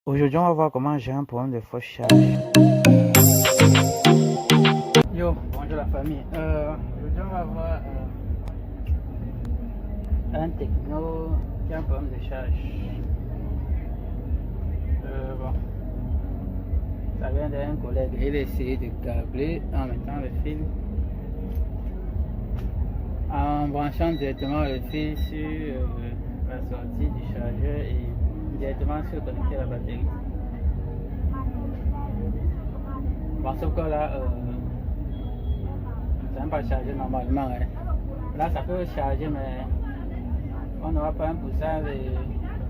Aujourd'hui, on va voir comment gérer un problème de fausse charge. Yo, bonjour la famille. Aujourd'hui, on va voir un techno qui a un problème de charge. Bon, ça vient d'un collègue. Il a essayé de câbler en mettant le fil, en branchant directement le fil sur la sortie du chargeur et directement sur connecter la batterie. Bon, sauf que là, ça n'a pas chargé normalement. Hein. Là, ça peut charger, mais on n'aura pas un pourcentage,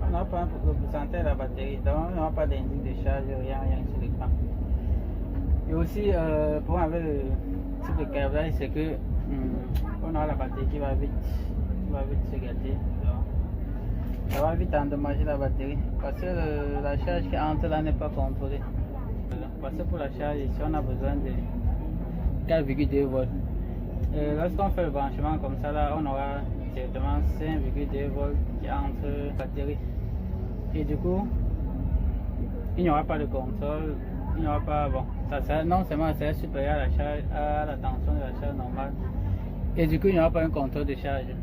on n'aura pas un pourcentage de la batterie, donc on n'aura pas d'indice de charge, rien sur l'écran. Et aussi, pour avec le type de câblage, c'est que on aura la batterie qui va vite se gâter. Donc, ça va vite endommager la batterie parce que la charge qui entre là n'est pas contrôlée. Parce que pour la charge ici, on a besoin de 4,2 volts. Lorsqu'on fait le branchement comme ça, là, on aura directement 5,2 volts qui entre la batterie. Et du coup, il n'y aura pas de contrôle, il n'y aura pas, bon, ça sera, non seulement ça sera supérieur à la charge, à la tension de la charge normale. Et du coup, il n'y aura pas un contrôle de charge.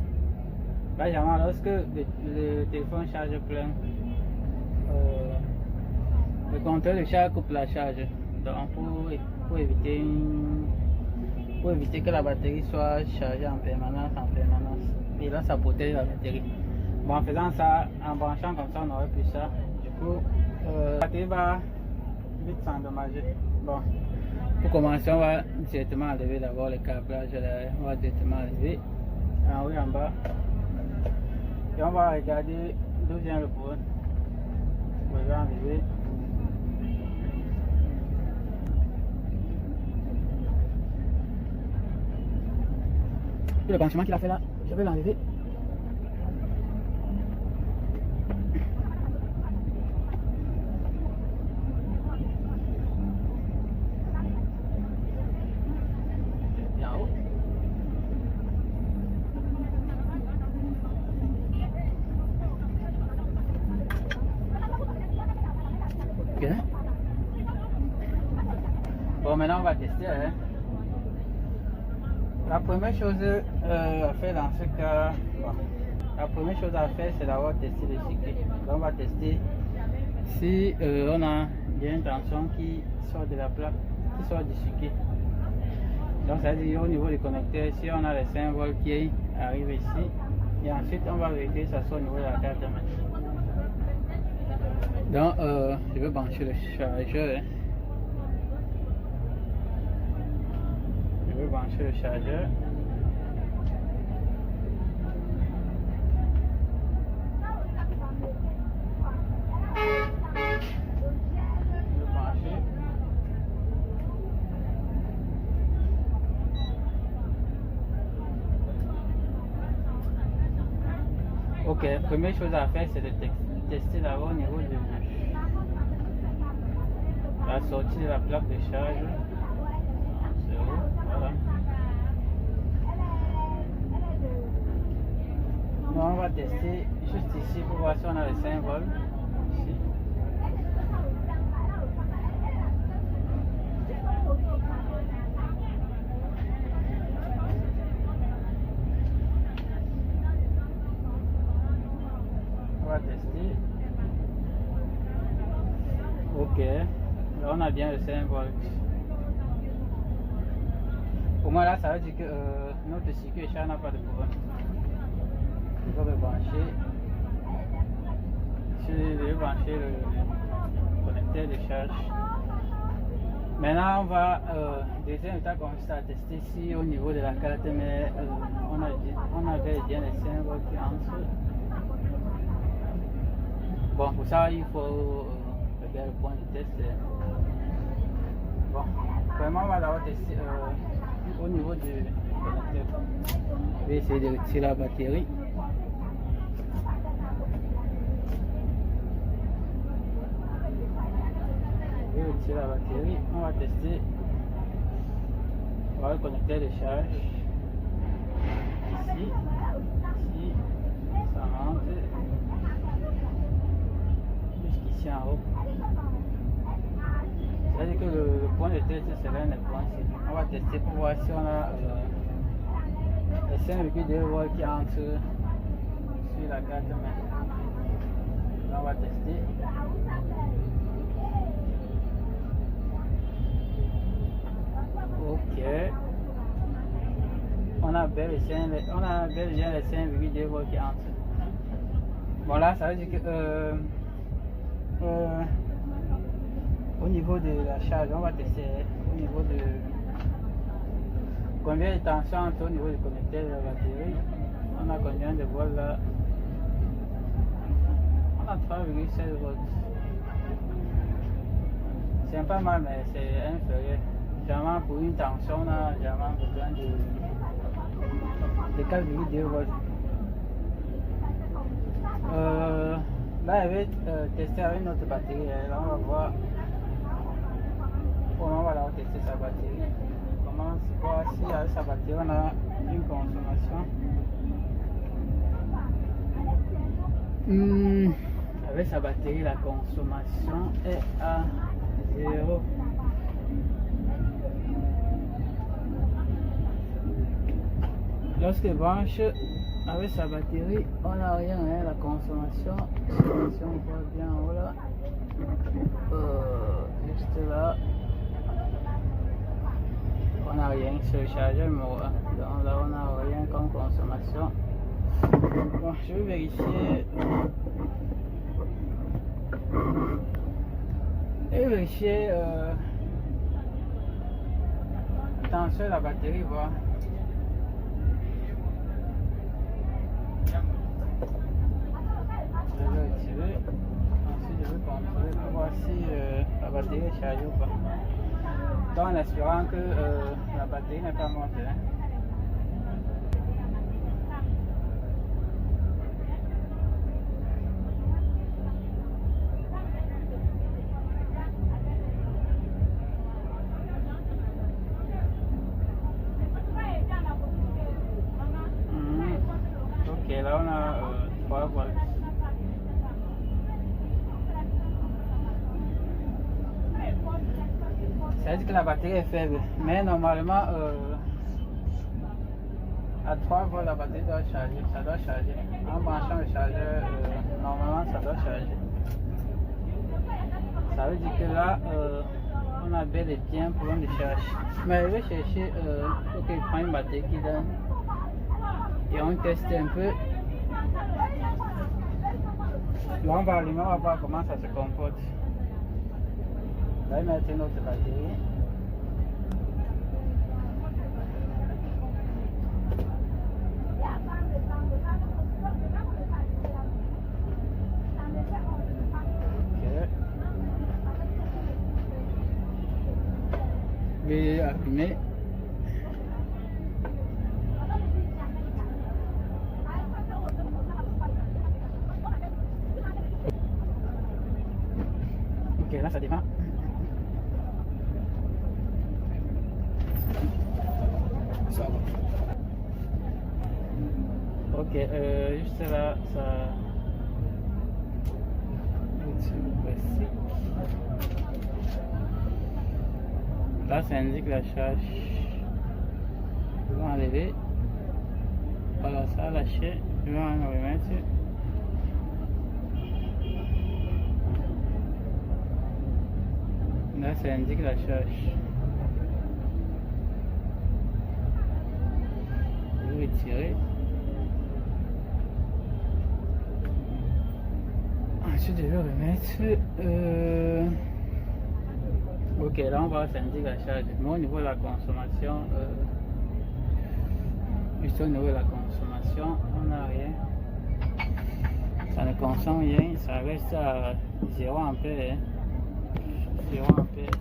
Là, généralement, lorsque le téléphone charge plein, le contrôle de charge coupe la charge. Donc, pour éviter que la batterie soit chargée en permanence. Et là, ça protège la batterie. Bon, en faisant ça, en branchant comme ça, on n'aurait plus ça. Du coup, la batterie va vite s'endommager. Bon, pour commencer, on va directement enlever d'abord le câblage. On va directement enlever en haut et en bas. Et on va regarder d'où vient le problème. On va enlever. Le branchement qu'il a fait là, je vais l'enlever. Ok. Bon, maintenant on va tester. Hein. La première chose à faire dans ce cas, c'est d'avoir testé le circuit. Donc on va tester si on a bien une tension qui sort de la plaque, qui sort du circuit. Donc ça veut dire au niveau du connecteur, si on a les 5 volts qui arrivent ici, et ensuite on va vérifier ça sort au niveau de la carte mère. Donc je vais brancher le chargeur. Hein. Je vais brancher le chargeur. Je vais brancher. Ok, première chose à faire, c'est de tester d'abord au niveau de la sortie de la plaque de charge. Voilà. Donc on va tester juste ici pour voir si on a les 5 volts. Ici. On va tester. Ok. Là on a bien les 5 volts. Pour moi là ça veut dire que notre circuit charge n'a pas de problème. Je vais brancher. Je vais brancher le connecteur de charge. Maintenant on va deuxième étape consiste à tester si au niveau de la carte mais on avait bien les 5 volts qui entrent. Bon pour ça il faut regarder le point de test. Bon, vraiment on va d'abord tester au niveau du connecteur. Je vais essayer de retirer la batterie. Je vais retirer la batterie. On va tester. On va le connecteur de charge. Ici. Ici. Ça rentre. Jusqu'ici. ici en haut. C'est-à-dire que le point de test serait un point ici. On va tester pour voir si on a les 5,2 volts qui entrent sur la carte mère. Là, on va tester. Ok. On a bel et bien les 5,2 volts qui entrent. Bon là, ça veut dire que au niveau de la charge, on va tester au niveau de combien de tension entre au niveau du connecteur de la batterie. On a combien de volts là? On a 3,16 volts. C'est pas mal, mais c'est inférieur. Généralement pour une tension, on a généralement besoin de 4,2 volts. Là, je vais tester avec une autre batterie. Là, on va voir. On va d'abord tester sa batterie. Comment voir si avec sa batterie on a une consommation. Avec sa batterie, la consommation est à 0. Lorsque branche avec sa batterie, on n'a rien, la consommation. Si on voit bien en haut là, juste là, on n'a rien sur le chargeur mot. Donc là, on n'a rien comme consommation. Bon, je vais vérifier. Tension de la batterie, voir. Je vais retirer. Ensuite, je vais contrôler pour voir si la batterie est chargée ou pas. Donc, en espérant que la batterie n'est pas morte. Ok, là on a 3 volts. Ça veut dire que la batterie est faible, mais normalement à 3 volts la batterie doit charger, ça doit charger. En branchant le chargeur, normalement ça doit charger. Ça veut dire que là on a bel et bien un problème de charge. Mais je vais chercher pour qu'il prenne une batterie qui donne et on teste un peu. Là on va allumer, on va voir comment ça se comporte. Là il met notre batterie. Je vais allumer. Ok, là ça démarre. Ça va. Ok, juste là, ça. Là, ça indique la charge. Je vais enlever. Voilà, ça a lâché. Je vais en remettre. Là, ça indique la charge. Je vais retirer. Ensuite, je vais remettre. Ok, là on va sentir la charge. Mais au niveau de la consommation, juste au niveau de la consommation, on n'a rien. Ça ne consomme rien, ça reste à 0 ampère. Hein. 0 ampère.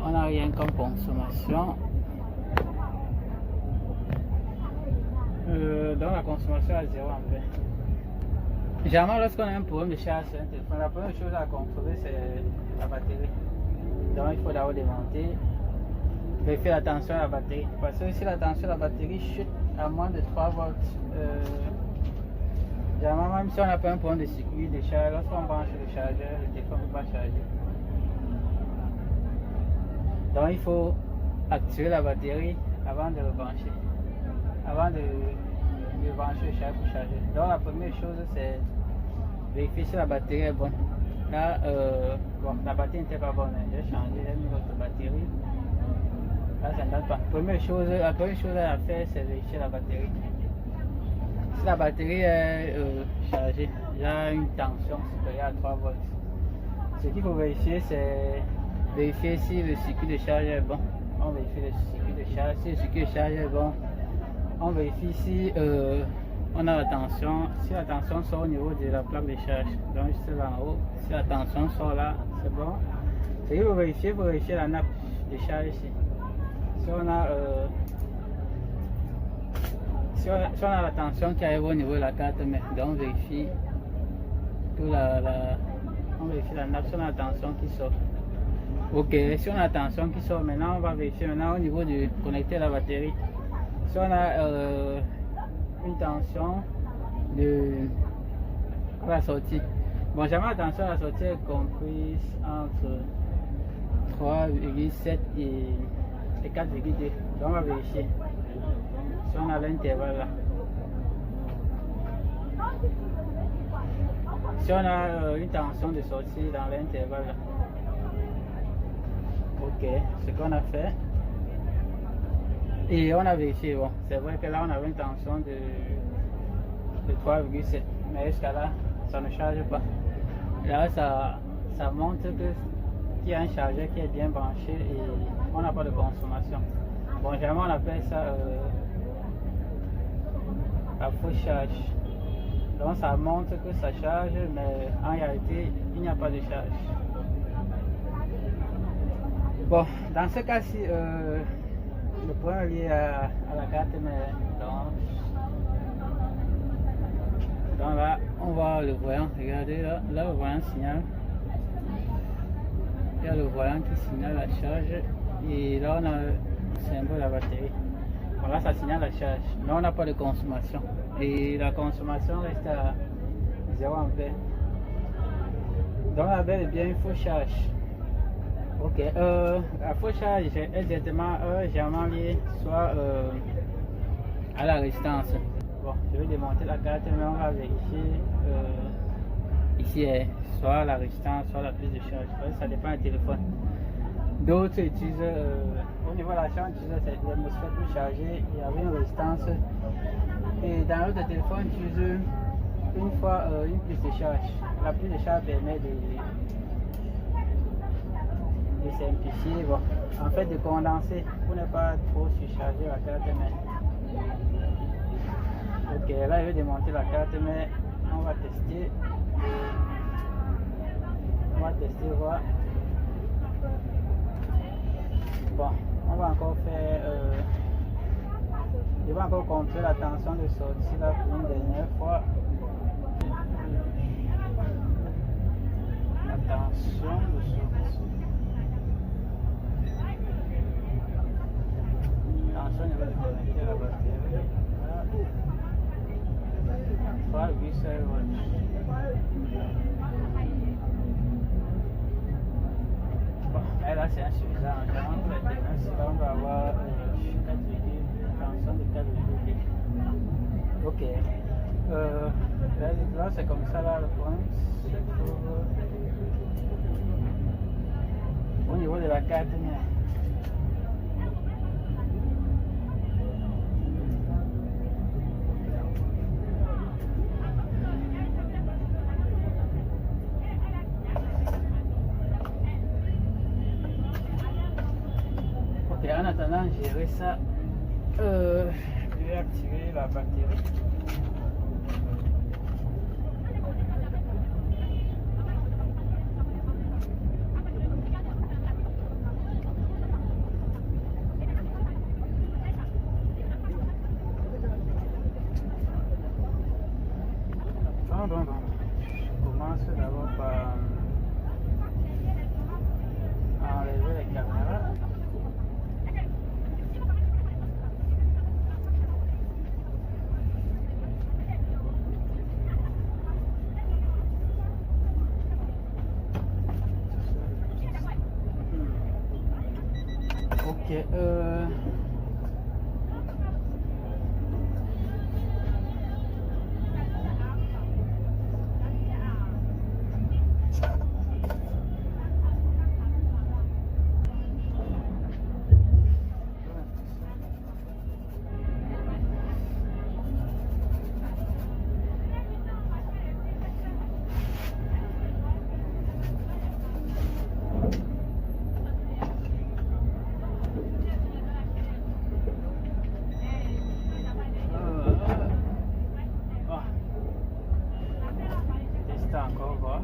On n'a rien comme consommation. Donc la consommation à 0 ampère. Généralement, lorsqu'on a un problème de charge sur un téléphone, la première chose à contrôler c'est la batterie. Donc il faut d'abord démonter, vérifier la tension de la batterie. Parce que si la tension de la batterie chute à moins de 3 volts, Généralement, même si on n'a pas un problème de circuit de charge, lorsqu'on branche le chargeur, le téléphone ne peut pas charger. Donc il faut activer la batterie avant de le brancher, avant de brancher le chargeur pour charger. Donc la première chose c'est vérifier si la batterie est bonne. Là, bon, la batterie n'était pas bonne, j'ai changé, j'ai mis l'autre batterie. Là, ça ne donne pas. La première chose à faire, c'est vérifier la batterie. Si la batterie est chargée, il y a une tension supérieure à 3 volts. Ce qu'il faut vérifier, c'est vérifier si le circuit de charge est bon. On vérifie le circuit de charge. Si le circuit de charge est bon, on vérifie si on a la tension. Si la tension sort au niveau de la plaque de charge, donc juste là en haut, si la tension sort là, c'est bon. Ce qu'il faut vérifier la nappe de charge ici. Si on a la tension qui arrive au niveau de la carte mère, donc on vérifie on vérifie la nappe, si on a la tension qui sort. Ok, si on a la tension qui sort, maintenant on va vérifier maintenant au niveau du connecteur de la batterie. Si on a une tension à la sortie. Bon, jamais la tension à la sortie est comprise entre 3,7 et 4,2. Donc on va vérifier si on a l'intervalle là. Si on a une tension de sortie dans l'intervalle là. Ok, ce qu'on a fait. Et on a vérifié, bon, c'est vrai que là on avait une tension de 3,7. Mais jusqu'à là, ça ne charge pas. Là, ça montre qu'il y a un chargeur qui est bien branché et on n'a pas de consommation. Bon, généralement on appelle ça la fausse charge. Donc ça montre que ça charge, mais en réalité, il n'y a pas de charge. Bon, dans ce cas-ci, le problème est lié à la carte mère. Donc là, on voit le voyant. Regardez là, le voyant signale. Il y a le voyant qui signale la charge. Et là, on a le symbole de la batterie. Bon, là, ça signale la charge. Mais on n'a pas de consommation. Et la consommation reste à 0 ampère. Donc, la belle est bien une fausse charge. Ok, la fausse charge est exactement généralement liée soit à la résistance. Bon, je vais démonter la carte, mais on va vérifier ici, soit la résistance, soit la prise de charge. Ça dépend du téléphone. D'autres utilisent, au niveau de la charge, utilisent les MOSFET plus chargés, il y avait une résistance. Et dans l'autre téléphone, utilise une fois une prise de charge. La prise de charge permet de simplifier, bon, en fait de condenser pour ne pas trop surcharger la carte mère. Ok, là je vais démonter la carte mère, on va tester. Voir. Bon, on va encore faire je vais encore contrôler la tension de sortie là pour une dernière fois. La tension de sortie. Attention au niveau de connecter la batterie. 3,7 volts. Bon, mais là c'est insuffisant. Généralement pour les techniques, là on va avoir tension de 4,2. Ok. Là c'est comme ça là le point. Au niveau de la carte. En attendant de gérer ça, je vais activer la batterie. Bon. Je commence d'abord par enlever les caméras. Ok, tester encore voir.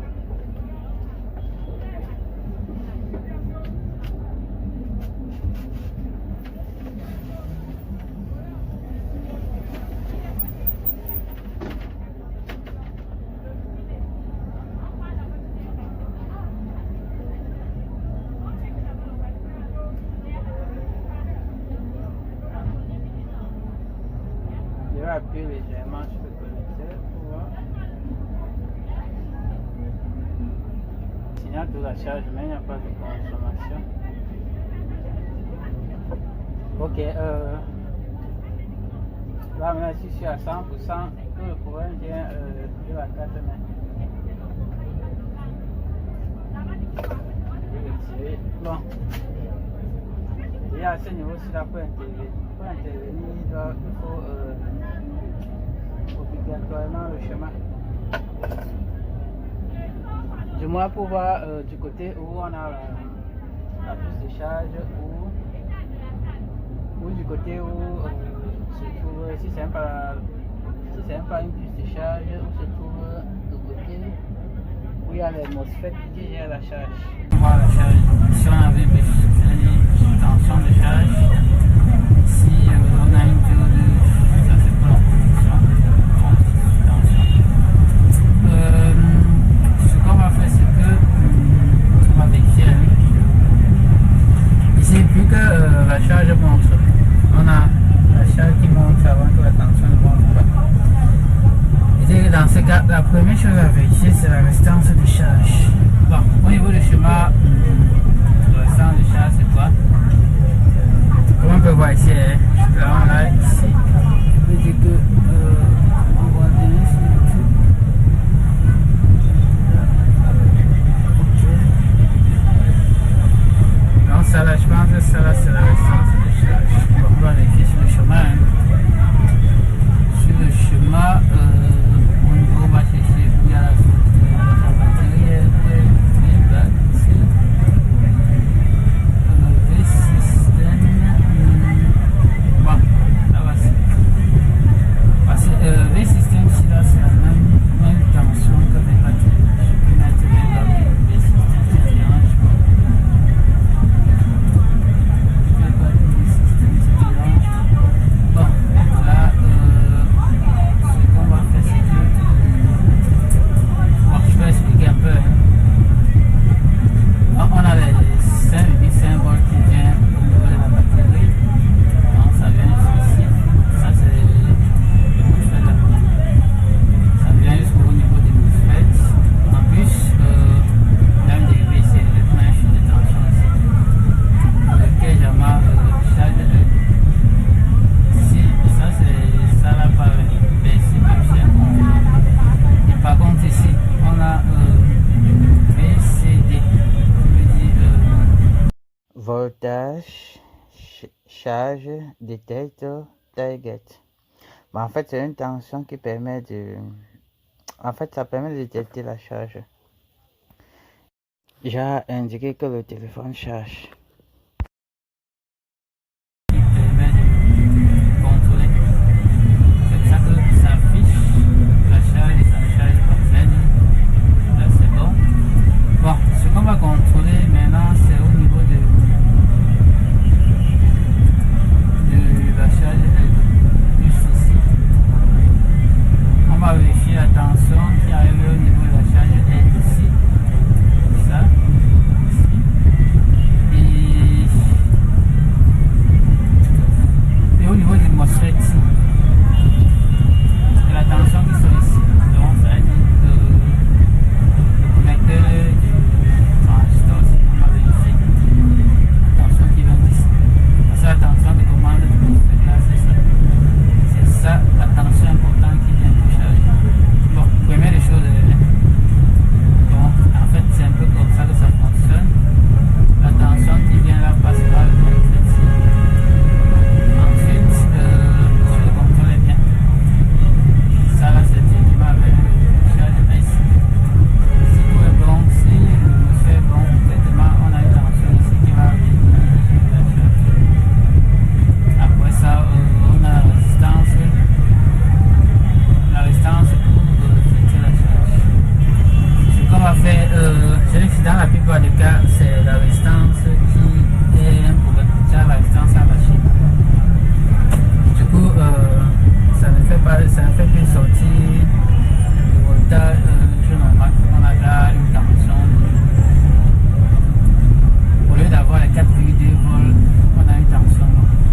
Je vais appuyer légèrement sur le connecteur pour voir. Signal de la charge, mais il n'y a pas de consommation. Ok, là maintenant je suis à 100%, tout le courant vient de la carte mère. Je vais retirer. Bon, et à ce niveau-ci là pour intervenir, il faut obligatoirement le chemin. Du moins pour voir du côté où on a la piste de charge ou du côté où se trouve, si c'est pas une piste de charge, où se trouve le côté où il y a les MOSFET qui gèrent la charge. On voit la charge. Si on avait une tension de charge, si on a une diode, ça c'est pour la production. Ce qu'on va faire, c'est que on va vérifier. Ici, plus que la charge montre, on a la charge qui monte avant que la tension ne monte pas. Et dans ce cas, la première chose à vérifier, c'est la résistance de charge. Bon, au niveau du schéma, la résistance de charge, c'est quoi? Comme on peut voir ici, là on a ici, je peux dire que on va donner sur YouTube. Donc ça là, je pense que ça là c'est la résistance de charge. On va vérifier sur le chemin. Sur le chemin, au niveau, on va chercher où il y a la batterie est là, ici. V-System. Bon, là voici. Parce que V-System, ici là, c'est la même tension que les batteries. Je peux mettre les batteries V-System, ça ne dérange pas. Bon, là, ce qu'on va faire, c'est que bon, je vais expliquer un peu. On a les 5,5 volts qui viennent au niveau de la batterie. Donc, ça vient ici. Ça, c'est le MOSFET là. Ça vient jusqu'au niveau des MOSFET. En plus, il y a une dérivée ici, on a un fil de tension ici. Lequel j'aime charge de. Si, ça là par ici, et par contre ici, on a VCD, voltage, charge, détecteur, target. Bon, en fait, c'est une tension qui permet de. En fait, ça permet de détecter la charge. J'ai indiqué que le téléphone charge. Bon, ce qu'on va contrôler maintenant, c'est au niveau de la charge juste ici. On va vérifier la tension qui arrive au niveau de la charge ici. Ça, ici. Et fait, dans la plupart des cas, c'est la résistance qui est un problème, car la résistance a lâché. Du coup, ça ne fait plus sortir le voltage normal. On a là une tension. Au lieu d'avoir les 4,2 volts, on a une tension.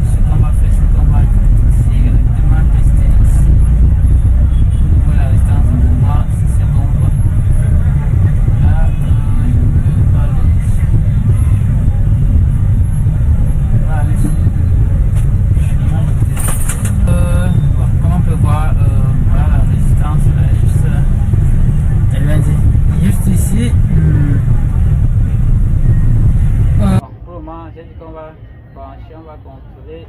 Ce qu'on va faire, c'est qu'on va directement tester ici. Pour la résistance, pour voir si c'est bon ou pas. Là, je peux aller ici. On va aller sur bon, comme on peut voir, voilà la résistance, là, juste là. Elle vient dire, juste ici. Pour le moment, j'ai dit qu'on va brancher, on va contrôler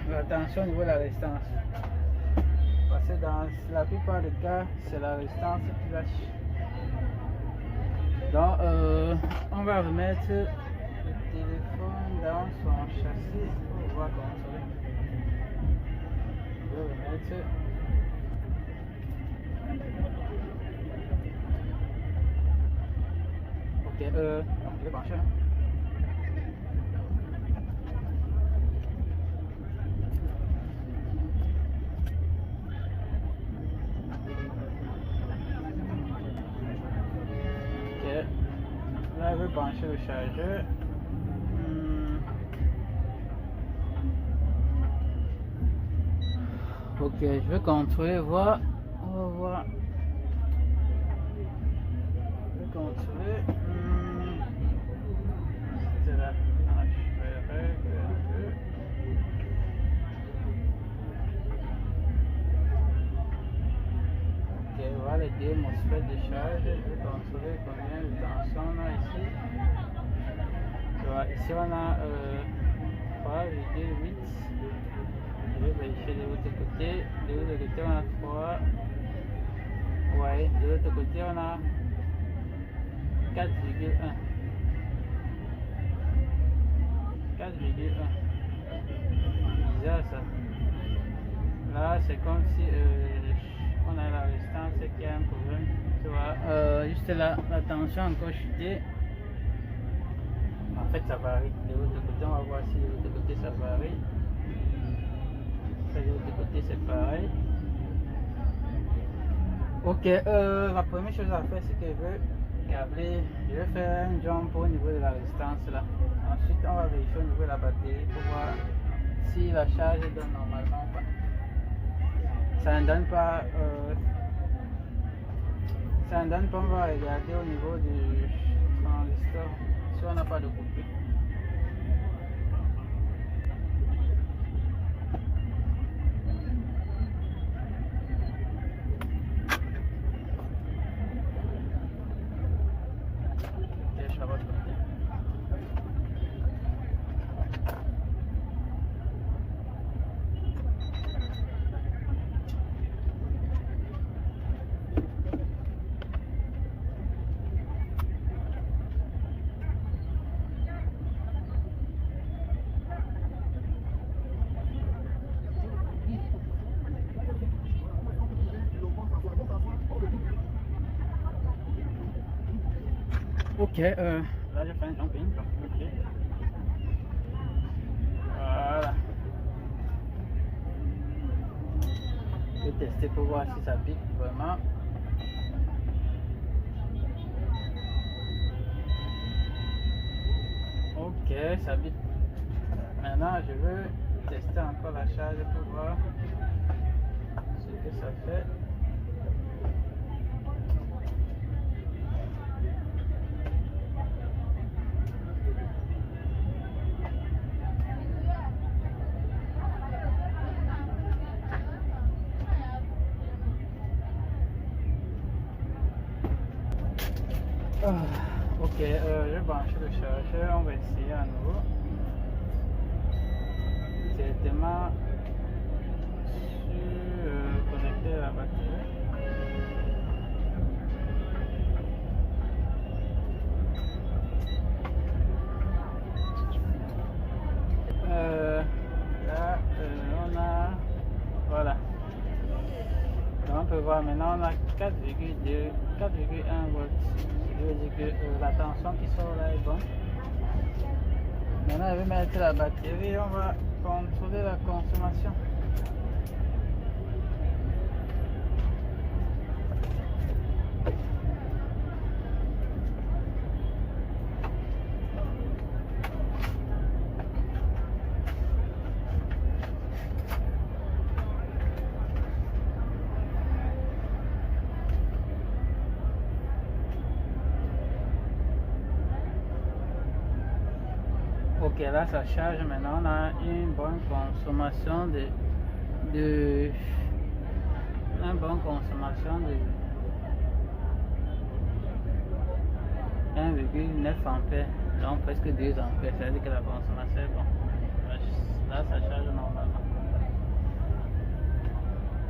la tension au niveau de la résistance. Parce que dans la plupart des cas, c'est la résistance qui lâche. Donc, on va remettre le téléphone dans son châssis pour pouvoir contrôler. Je vais remettre. Ok, je vais brancher. Là, je vais brancher le chargeur. Ok, je vais contrôler, voir. On va voir. Je vais contrôler. C'est là. Je vais régler un peu. Ok, voilà les deux MOSFET de charge. Je vais contrôler combien de tension on a ici. Voilà, ici on a 3,8. Je vais vérifier de l'autre côté. De l'autre côté on a 3. Ouais, de l'autre côté on a 4,1. 4,1. Bizarre ça. Là c'est comme si on a la résistance qui a un problème. Tu vois, juste là, la tension a encore chuté. En fait, ça varie. De l'autre côté, on va voir si de l'autre côté ça varie. De l'autre côté, c'est pareil. Ok, la première chose à faire, c'est que je veux câbler. Je vais faire un jump au niveau de la résistance là. Ensuite, on va vérifier au niveau de la batterie pour voir si la charge donne normalement ou pas. Ça ne donne pas. Ça ne donne pas, on va regarder au niveau du transistor si on n'a pas de coupure. Ok, je vais voir. Ok, là je fais un jumping. Ok. Voilà. Je vais tester pour voir si ça pique vraiment. Ok, ça pique. Maintenant je veux tester encore la charge pour voir ce que ça fait. Ok, je branche le chargeur, on va essayer à nouveau. Directement sur connecter la batterie. Là, on a, voilà. Donc on peut voir maintenant on a 4,1 volts. la tension qui sort là est bonne. Maintenant, je vais mettre la batterie et on va contrôler la consommation. Ok, là ça charge. Maintenant on a une bonne consommation de 1,9 ampères, donc presque 2 ampères. Ça veut dire que la consommation est bonne. Là ça charge normalement.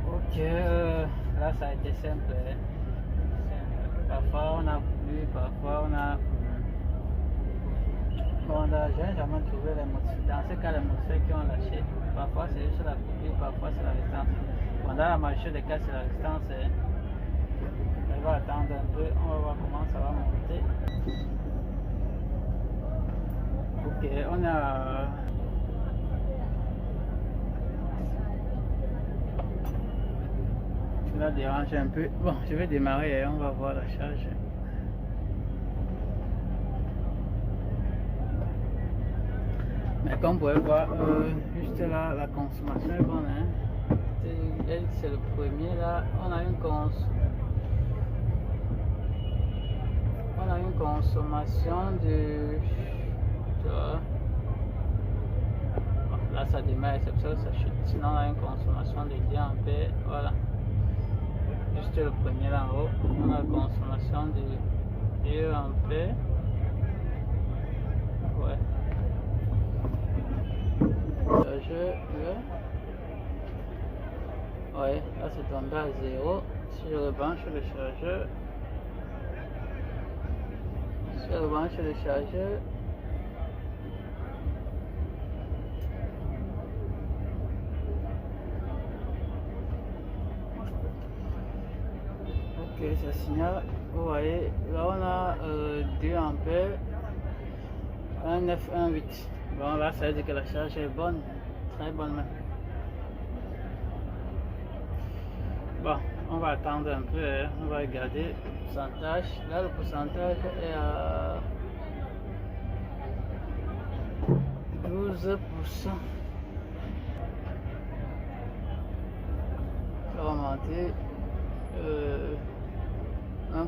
Ok, là ça a été simple. Parfois on a plu, parfois on a. Bon, j'ai jamais trouvé les motifs. Dans ce cas, les motifs qui ont lâché, parfois c'est juste la pluie, parfois c'est la résistance. Bon, dans la majorité des cas, c'est la résistance. Elle va attendre un peu, on va voir comment ça va monter. Ok, on a. Cela dérange un peu. Bon, je vais démarrer et on va voir la charge. Mais comme vous pouvez voir, juste là, la consommation est bonne. Hein? C'est le premier là. On a une consommation de. Là ça démarre, c'est pour ça que ça chute. Sinon on a une consommation de 10 ampères. Voilà. Juste le premier là en haut. On a une consommation de 2 ampères. Ouais. Ouais, là c'est tombé à 0. Si je rebranche le chargeur, ok, ça signale. Vous voyez, là on a 2 ampères, 1,9, 1,8. Bon, là ça veut dire que la charge est bonne, très bonne même. Bon, on va attendre un peu, hein. On va regarder le pourcentage. Là, le pourcentage est à 12%. Ça va monter 1%.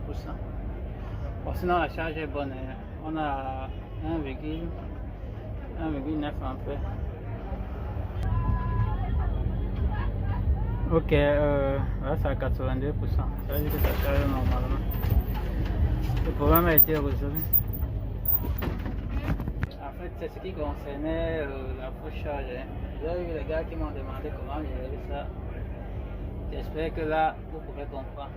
Bon, sinon la charge est bonne, hein. On a 1,9 ampères. Ok, là c'est à 82%. Ça veut dire que ça charge normalement. Le problème a été résolu. En fait, c'est ce qui concernait la fausse charge. Hein. J'ai eu les gars qui m'ont demandé comment gérer ça. J'espère que là, vous pouvez comprendre.